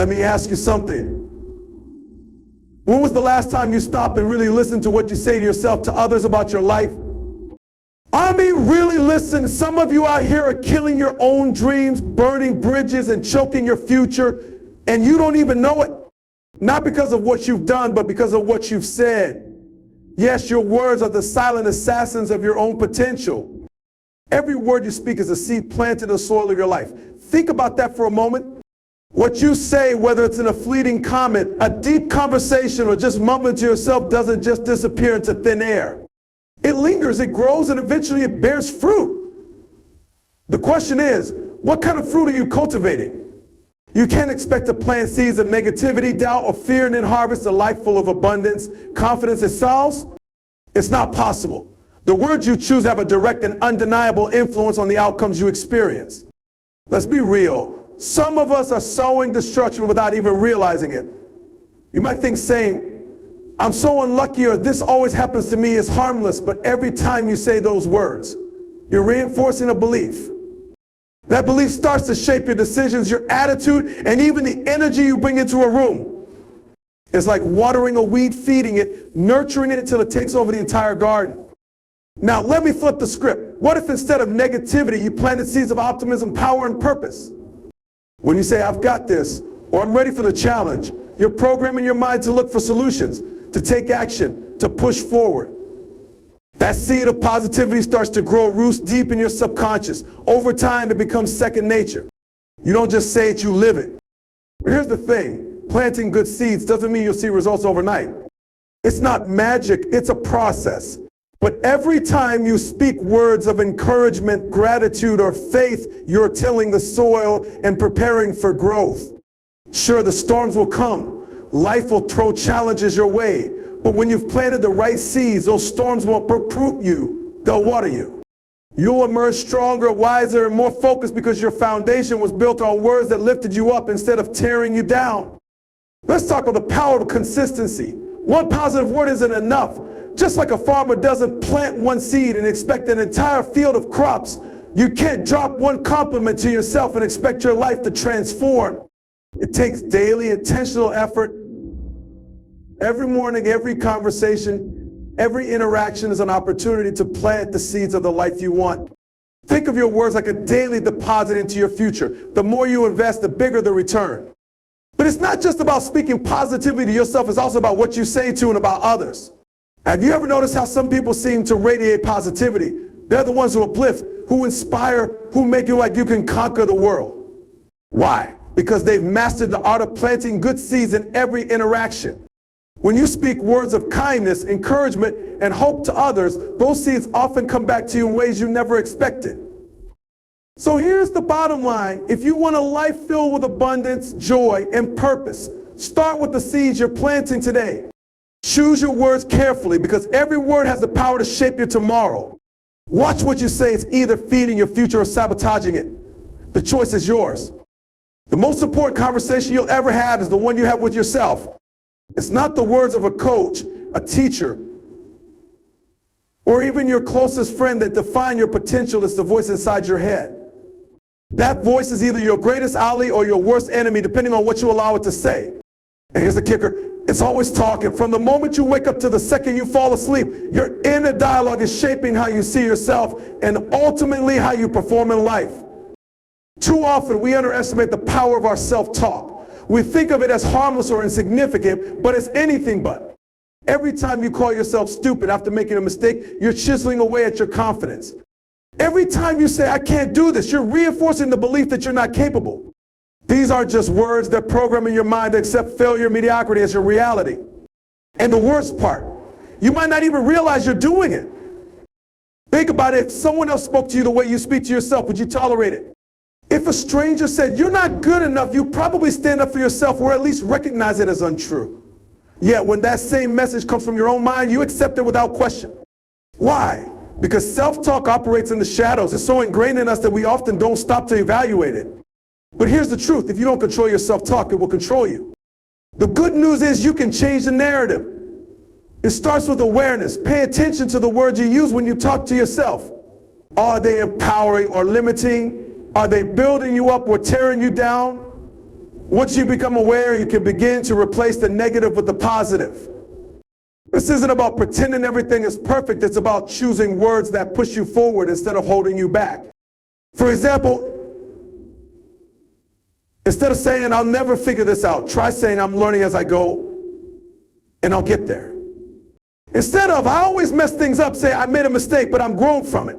Let me ask you something. When was the last time you stopped and really listened to what you say to yourself, to others about your life? I mean, really listen. Some of you out here are killing your own dreams, burning bridges and choking your future, and you don't even know it. Not because of what you've done, but because of what you've said. Yes, your words are the silent assassins of your own potential. Every word you speak is a seed planted in the soil of your life. Think about that for a moment. What you say, whether it's in a fleeting comment, a deep conversation, or just mumbling to yourself, doesn't just disappear into thin air. It lingers, it grows, and eventually it bears fruit. The question is, what kind of fruit are you cultivating? You can't expect to plant seeds of negativity, doubt, or fear and then harvest a life full of abundance, confidence, and solace. It's not possible. The words you choose have a direct and undeniable influence on the outcomes you experience. Let's be real. Some of us are sowing destruction without even realizing it. You might think saying, I'm so unlucky, or this always happens to me, is harmless, but every time you say those words, you're reinforcing a belief. That belief starts to shape your decisions, your attitude, and even the energy you bring into a room. It's like watering a weed, feeding it, nurturing it until it takes over the entire garden. Now, let me flip the script. What if instead of negativity, you planted seeds of optimism, power, and purpose? When you say, I've got this, or I'm ready for the challenge, you're programming your mind to look for solutions, to take action, to push forward. That seed of positivity starts to grow roots deep in your subconscious. Over time, it becomes second nature. You don't just say it, you live it. But here's the thing. Planting good seeds doesn't mean you'll see results overnight. It's not magic, it's a process. But every time you speak words of encouragement, gratitude, or faith, you're tilling the soil and preparing for growth. Sure, the storms will come. Life will throw challenges your way. But when you've planted the right seeds, those storms won't uproot you. They'll water you. You'll emerge stronger, wiser, and more focused because your foundation was built on words that lifted you up instead of tearing you down. Let's talk about the power of consistency. One positive word isn't enough. Just like a farmer doesn't plant one seed and expect an entire field of crops, you can't drop one compliment to yourself and expect your life to transform. It takes daily, intentional effort. Every morning, every conversation, every interaction is an opportunity to plant the seeds of the life you want. Think of your words like a daily deposit into your future. The more you invest, the bigger the return. But it's not just about speaking positively to yourself, it's also about what you say to and about others. Have you ever noticed how some people seem to radiate positivity? They're the ones who uplift, who inspire, who make you like you can conquer the world. Why? Because they've mastered the art of planting good seeds in every interaction. When you speak words of kindness, encouragement, and hope to others, those seeds often come back to you in ways you never expected. So here's the bottom line. If you want a life filled with abundance, joy, and purpose, start with the seeds you're planting today. Choose your words carefully because every word has the power to shape your tomorrow. Watch what you say. It's either feeding your future or sabotaging it. The choice is yours. The most important conversation you'll ever have is the one you have with yourself. It's not the words of a coach, a teacher, or even your closest friend that define your potential. It's the voice inside your head. That voice is either your greatest ally or your worst enemy, depending on what you allow it to say. And here's the kicker. It's always talking. From the moment you wake up to the second you fall asleep, your inner dialogue is shaping how you see yourself and ultimately how you perform in life. Too often we underestimate the power of our self-talk. We think of it as harmless or insignificant, but it's anything but. Every time you call yourself stupid after making a mistake, you're chiseling away at your confidence. Every time you say, I can't do this, you're reinforcing the belief that you're not capable. These aren't just words, they're programming your mind to accept failure and mediocrity as your reality. And the worst part, you might not even realize you're doing it. Think about it. If someone else spoke to you the way you speak to yourself, would you tolerate it? If a stranger said, you're not good enough, you probably stand up for yourself or at least recognize it as untrue. Yet when that same message comes from your own mind, you accept it without question. Why? Because self-talk operates in the shadows. It's so ingrained in us that we often don't stop to evaluate it. But here's the truth. If you don't control your self-talk, it will control you. The good news is you can change the narrative. It starts with awareness. Pay attention to the words you use when you talk to yourself. Are they empowering or limiting? Are they building you up or tearing you down? Once you become aware, you can begin to replace the negative with the positive. This isn't about pretending everything is perfect. It's about choosing words that push you forward instead of holding you back. For example, instead of saying, I'll never figure this out, try saying, I'm learning as I go, and I'll get there. Instead of, I always mess things up, say, I made a mistake, but I'm grown from it.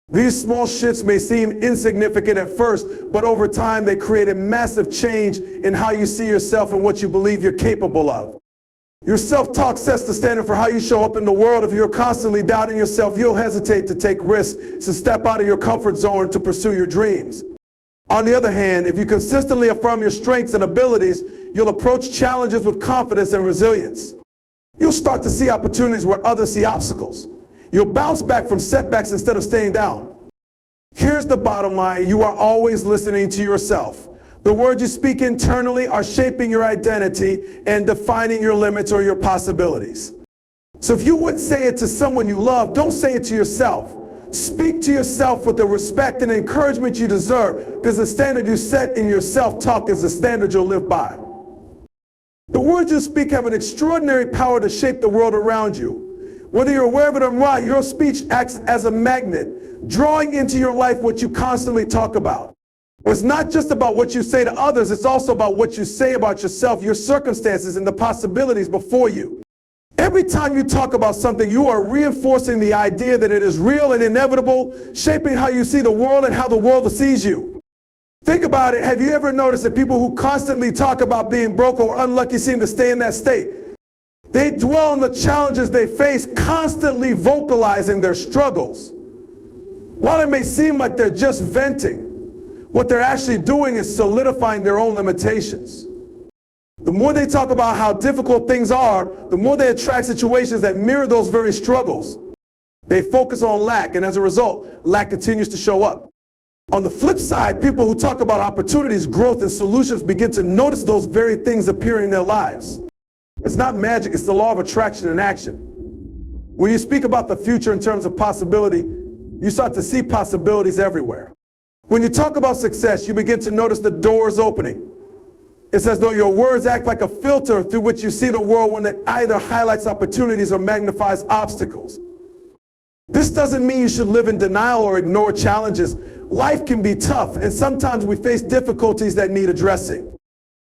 These small shifts may seem insignificant at first, but over time they create a massive change in how you see yourself and what you believe you're capable of. Your self-talk sets the standard for how you show up in the world. If you're constantly doubting yourself, you'll hesitate to take risks, to step out of your comfort zone, to pursue your dreams. On the other hand, if you consistently affirm your strengths and abilities, you'll approach challenges with confidence and resilience. You'll start to see opportunities where others see obstacles. You'll bounce back from setbacks instead of staying down. Here's the bottom line. You are always listening to yourself. The words you speak internally are shaping your identity and defining your limits or your possibilities. So if you would say it to someone you love, don't say it to yourself. Speak to yourself with the respect and encouragement you deserve, because the standard you set in your self-talk is the standard you'll live by. The words you speak have an extraordinary power to shape the world around you. Whether you're aware of it or not, your speech acts as a magnet, drawing into your life what you constantly talk about. It's not just about what you say to others, it's also about what you say about yourself, your circumstances, and the possibilities before you. Every time you talk about something, you are reinforcing the idea that it is real and inevitable, shaping how you see the world and how the world sees you. Think about it. Have you ever noticed that people who constantly talk about being broke or unlucky seem to stay in that state? They dwell on the challenges they face, constantly vocalizing their struggles. While it may seem like they're just venting, what they're actually doing is solidifying their own limitations. The more they talk about how difficult things are, the more they attract situations that mirror those very struggles. They focus on lack, and as a result, lack continues to show up. On the flip side, people who talk about opportunities, growth, and solutions begin to notice those very things appearing in their lives. It's not magic, it's the law of attraction in action. When you speak about the future in terms of possibility, you start to see possibilities everywhere. When you talk about success, you begin to notice the doors opening. It's as though your words act like a filter through which you see the world, one that either highlights opportunities or magnifies obstacles. This doesn't mean you should live in denial or ignore challenges. Life can be tough, and sometimes we face difficulties that need addressing.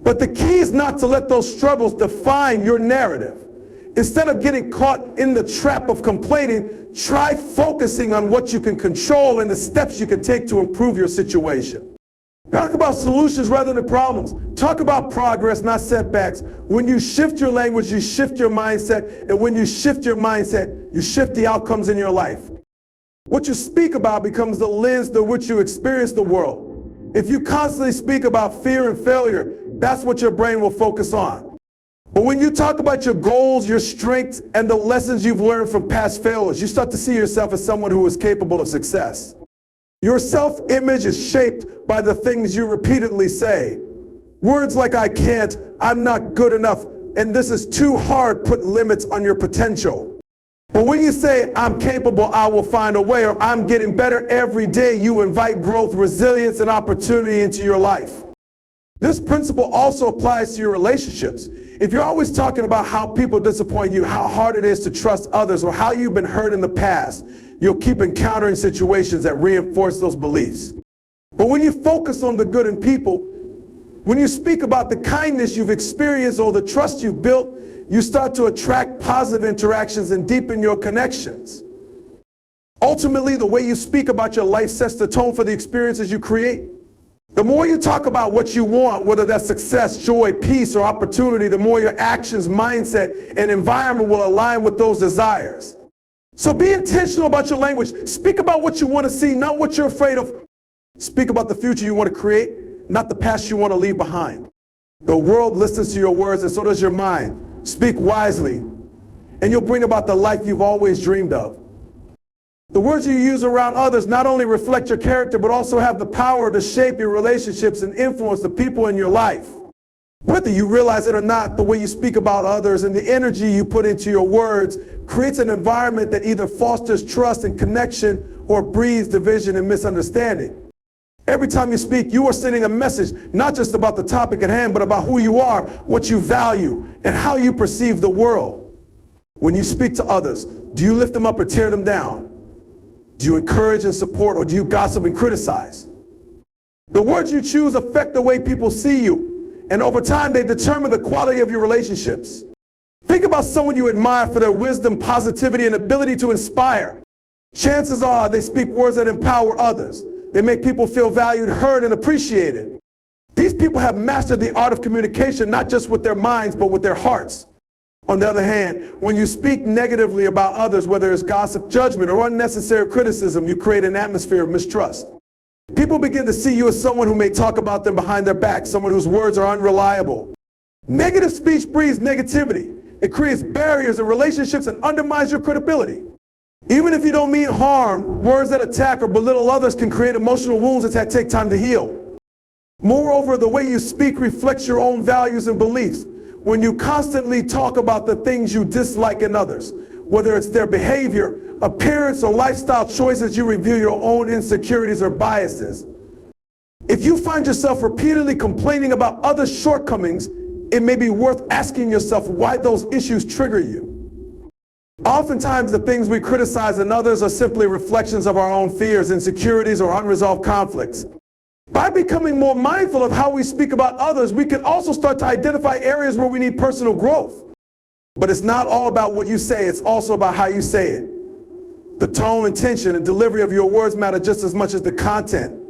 But the key is not to let those struggles define your narrative. Instead of getting caught in the trap of complaining, try focusing on what you can control and the steps you can take to improve your situation. Talk about solutions rather than problems. Talk about progress, not setbacks. When you shift your language, you shift your mindset. And when you shift your mindset, you shift the outcomes in your life. What you speak about becomes the lens through which you experience the world. If you constantly speak about fear and failure, that's what your brain will focus on. But when you talk about your goals, your strengths, and the lessons you've learned from past failures, you start to see yourself as someone who is capable of success. Your self-image is shaped by the things you repeatedly say. Words like I can't, I'm not good enough, and this is too hard put limits on your potential. But when you say, I'm capable, I will find a way, or I'm getting better every day, you invite growth, resilience, and opportunity into your life. This principle also applies to your relationships. If you're always talking about how people disappoint you, how hard it is to trust others, or how you've been hurt in the past, you'll keep encountering situations that reinforce those beliefs. But when you focus on the good in people, when you speak about the kindness you've experienced or the trust you've built, you start to attract positive interactions and deepen your connections. Ultimately, the way you speak about your life sets the tone for the experiences you create. The more you talk about what you want, whether that's success, joy, peace, or opportunity, the more your actions, mindset, and environment will align with those desires. So be intentional about your language. Speak about what you want to see, not what you're afraid of. Speak about the future you want to create, not the past you want to leave behind. The world listens to your words, and so does your mind. Speak wisely, and you'll bring about the life you've always dreamed of. The words you use around others not only reflect your character, but also have the power to shape your relationships and influence the people in your life. Whether you realize it or not, the way you speak about others and the energy you put into your words creates an environment that either fosters trust and connection or breeds division and misunderstanding. Every time you speak, you are sending a message, not just about the topic at hand, but about who you are, what you value, and how you perceive the world. When you speak to others, do you lift them up or tear them down? Do you encourage and support, or do you gossip and criticize? The words you choose affect the way people see you, and over time they determine the quality of your relationships. Think about someone you admire for their wisdom, positivity, and ability to inspire. Chances are they speak words that empower others. They make people feel valued, heard, and appreciated. These people have mastered the art of communication, not just with their minds, but with their hearts. On the other hand, when you speak negatively about others, whether it's gossip, judgment, or unnecessary criticism, you create an atmosphere of mistrust. People begin to see you as someone who may talk about them behind their back, someone whose words are unreliable. Negative speech breeds negativity. It creates barriers in relationships and undermines your credibility. Even if you don't mean harm, words that attack or belittle others can create emotional wounds that take time to heal. Moreover, the way you speak reflects your own values and beliefs. When you constantly talk about the things you dislike in others, whether it's their behavior, appearance, or lifestyle choices, you reveal your own insecurities or biases. If you find yourself repeatedly complaining about others' shortcomings, it may be worth asking yourself why those issues trigger you. Oftentimes, the things we criticize in others are simply reflections of our own fears, insecurities, or unresolved conflicts. By becoming more mindful of how we speak about others, we can also start to identify areas where we need personal growth. But it's not all about what you say, it's also about how you say it. The tone, intention, and delivery of your words matter just as much as the content.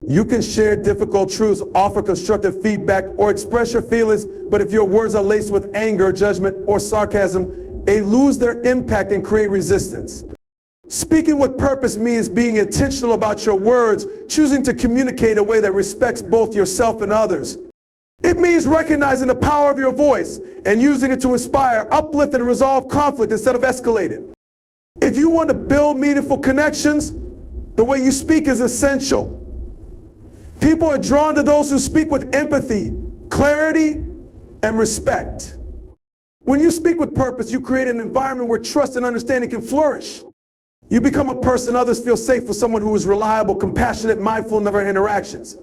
You can share difficult truths, offer constructive feedback, or express your feelings, but if your words are laced with anger, judgment, or sarcasm, they lose their impact and create resistance. Speaking with purpose means being intentional about your words, choosing to communicate in a way that respects both yourself and others. It means recognizing the power of your voice and using it to inspire, uplift, and resolve conflict instead of escalate it. If you want to build meaningful connections, the way you speak is essential. People are drawn to those who speak with empathy, clarity, and respect. When you speak with purpose, you create an environment where trust and understanding can flourish. You become a person others feel safe with, someone who is reliable, compassionate, mindful of their interactions.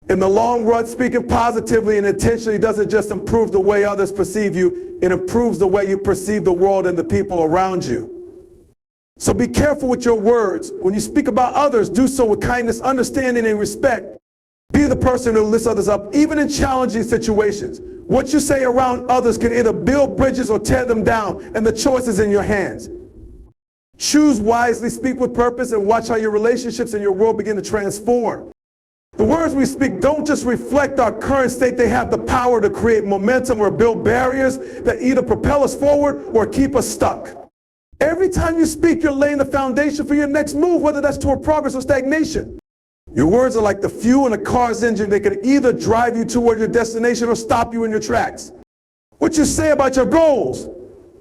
In the long run, speaking positively and intentionally doesn't just improve the way others perceive you, it improves the way you perceive the world and the people around you. So be careful with your words. When you speak about others, do so with kindness, understanding, and respect. Be the person who lifts others up, even in challenging situations. What you say around others can either build bridges or tear them down, and the choice is in your hands. Choose wisely, speak with purpose, and watch how your relationships and your world begin to transform. The words we speak don't just reflect our current state, they have the power to create momentum or build barriers that either propel us forward or keep us stuck. Every time you speak, you're laying the foundation for your next move, whether that's toward progress or stagnation. Your words are like the fuel in a car's engine. They can either drive you toward your destination or stop you in your tracks. What you say about your goals,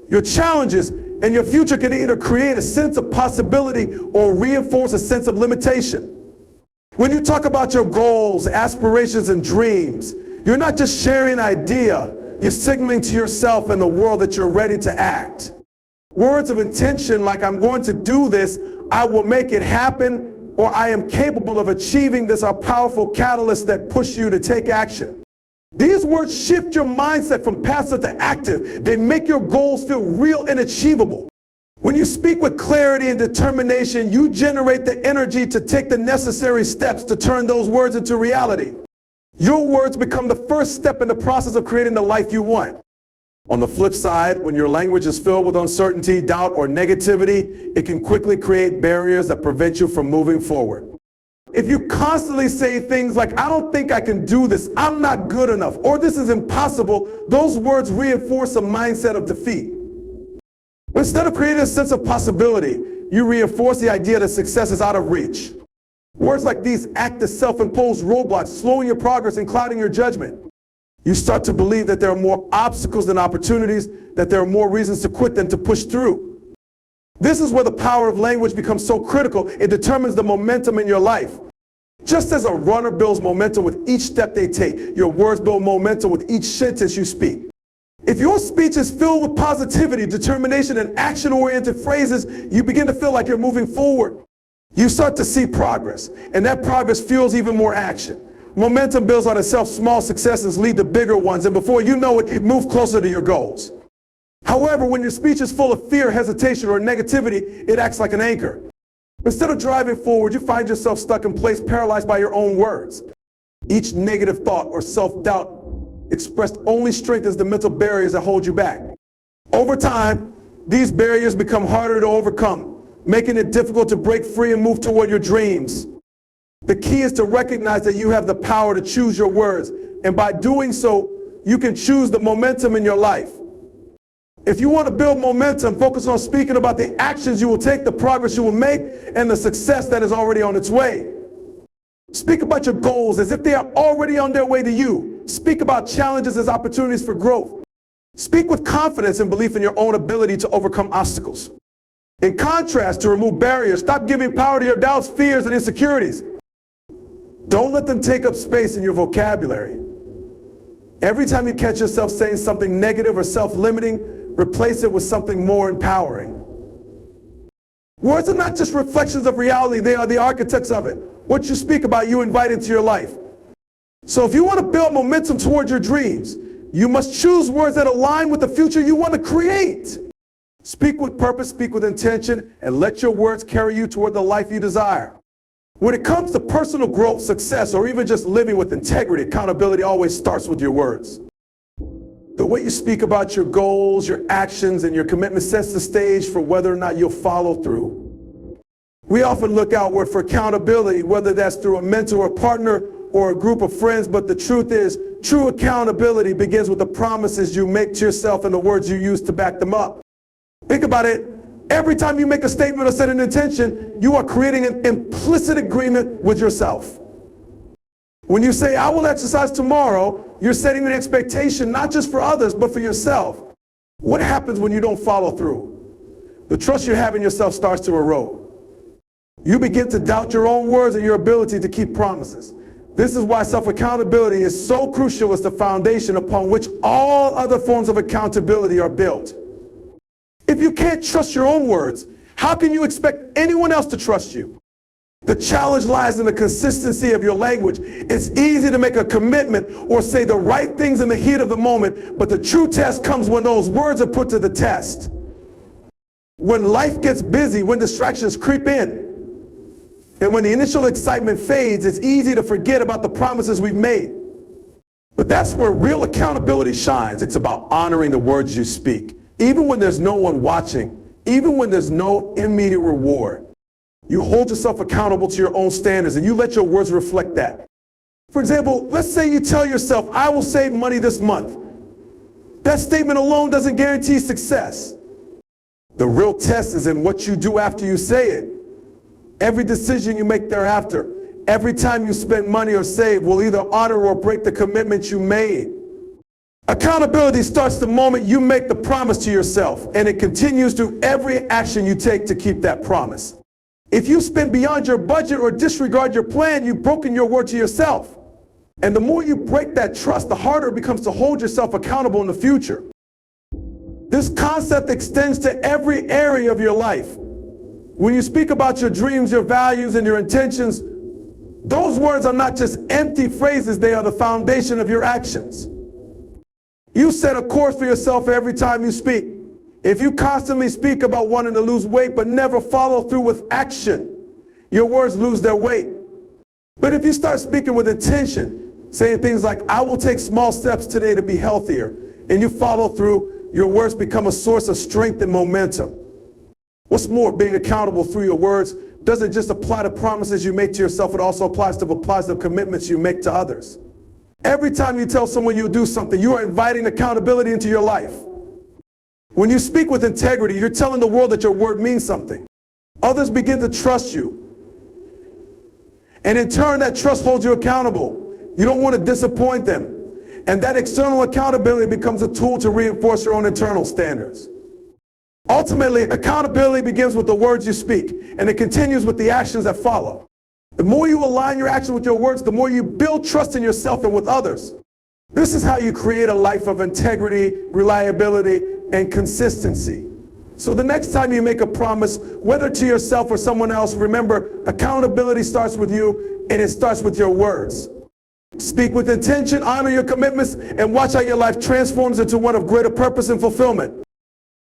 your challenges, and your future can either create a sense of possibility or reinforce a sense of limitation. When you talk about your goals, aspirations, and dreams, you're not just sharing an idea, you're signaling to yourself and the world that you're ready to act. Words of intention like, I'm going to do this, I will make it happen, or I am capable of achieving this, are powerful catalysts that push you to take action. These words shift your mindset from passive to active. They make your goals feel real and achievable. When you speak with clarity and determination, you generate the energy to take the necessary steps to turn those words into reality. Your words become the first step in the process of creating the life you want. On the flip side, when your language is filled with uncertainty, doubt, or negativity, it can quickly create barriers that prevent you from moving forward. If you constantly say things like, I don't think I can do this, I'm not good enough, or this is impossible, those words reinforce a mindset of defeat. Instead of creating a sense of possibility, you reinforce the idea that success is out of reach. Words like these act as self-imposed roadblocks, slowing your progress and clouding your judgment. You start to believe that there are more obstacles than opportunities, that there are more reasons to quit than to push through. This is where the power of language becomes so critical. It determines the momentum in your life. Just as a runner builds momentum with each step they take, your words build momentum with each sentence you speak. If your speech is filled with positivity, determination, and action-oriented phrases, you begin to feel like you're moving forward. You start to see progress, and that progress fuels even more action. Momentum builds on itself. Small successes lead to bigger ones, and before you know it, you move closer to your goals. However, when your speech is full of fear, hesitation, or negativity, it acts like an anchor. Instead of driving forward, you find yourself stuck in place, paralyzed by your own words. Each negative thought or self-doubt expressed only strengthens the mental barriers that hold you back. Over time, these barriers become harder to overcome, making it difficult to break free and move toward your dreams. The key is to recognize that you have the power to choose your words, and by doing so, you can choose the momentum in your life. If you want to build momentum, focus on speaking about the actions you will take, the progress you will make, and the success that is already on its way. Speak about your goals as if they are already on their way to you. Speak about challenges as opportunities for growth. Speak with confidence and belief in your own ability to overcome obstacles. In contrast, to remove barriers, stop giving power to your doubts, fears, and insecurities. Don't let them take up space in your vocabulary. Every time you catch yourself saying something negative or self-limiting, replace it with something more empowering. Words are not just reflections of reality, they are the architects of it. What you speak about, you invite into your life. So if you want to build momentum towards your dreams, you must choose words that align with the future you want to create. Speak with purpose, speak with intention, and let your words carry you toward the life you desire. When it comes to personal growth, success, or even just living with integrity, accountability always starts with your words. The way you speak about your goals, your actions, and your commitment sets the stage for whether or not you'll follow through. We often look outward for accountability, whether that's through a mentor, a partner, or a group of friends, but the truth is, true accountability begins with the promises you make to yourself and the words you use to back them up. Think about it. Every time you make a statement or set an intention, you are creating an implicit agreement with yourself. When you say, I will exercise tomorrow, you're setting an expectation not just for others, but for yourself. What happens when you don't follow through? The trust you have in yourself starts to erode. You begin to doubt your own words and your ability to keep promises. This is why self-accountability is so crucial as the foundation upon which all other forms of accountability are built. If you can't trust your own words, how can you expect anyone else to trust you? The challenge lies in the consistency of your language. It's easy to make a commitment or say the right things in the heat of the moment, but the true test comes when those words are put to the test. When life gets busy, when distractions creep in, and when the initial excitement fades, it's easy to forget about the promises we've made. But that's where real accountability shines. It's about honoring the words you speak. Even when there's no one watching, even when there's no immediate reward, you hold yourself accountable to your own standards and you let your words reflect that. For example, let's say you tell yourself, I will save money this month. That statement alone doesn't guarantee success. The real test is in what you do after you say it. Every decision you make thereafter, every time you spend money or save will either honor or break the commitment you made. Accountability starts the moment you make the promise to yourself, and it continues through every action you take to keep that promise. If you spend beyond your budget or disregard your plan, you've broken your word to yourself. And the more you break that trust, the harder it becomes to hold yourself accountable in the future. This concept extends to every area of your life. When you speak about your dreams, your values, and your intentions, those words are not just empty phrases, they are the foundation of your actions. You set a course for yourself every time you speak. If you constantly speak about wanting to lose weight but never follow through with action, your words lose their weight. But if you start speaking with intention, saying things like, I will take small steps today to be healthier, and you follow through, your words become a source of strength and momentum. What's more, being accountable through your words doesn't just apply to promises you make to yourself, it also applies to commitments you make to others. Every time you tell someone you'll do something, you are inviting accountability into your life. When you speak with integrity, you're telling the world that your word means something. Others begin to trust you. And in turn, that trust holds you accountable. You don't want to disappoint them. And that external accountability becomes a tool to reinforce your own internal standards. Ultimately, accountability begins with the words you speak, and it continues with the actions that follow. The more you align your actions with your words, the more you build trust in yourself and with others. This is how you create a life of integrity, reliability, and consistency. So the next time you make a promise, whether to yourself or someone else, remember, accountability starts with you, and it starts with your words. Speak with intention, honor your commitments, and watch how your life transforms into one of greater purpose and fulfillment.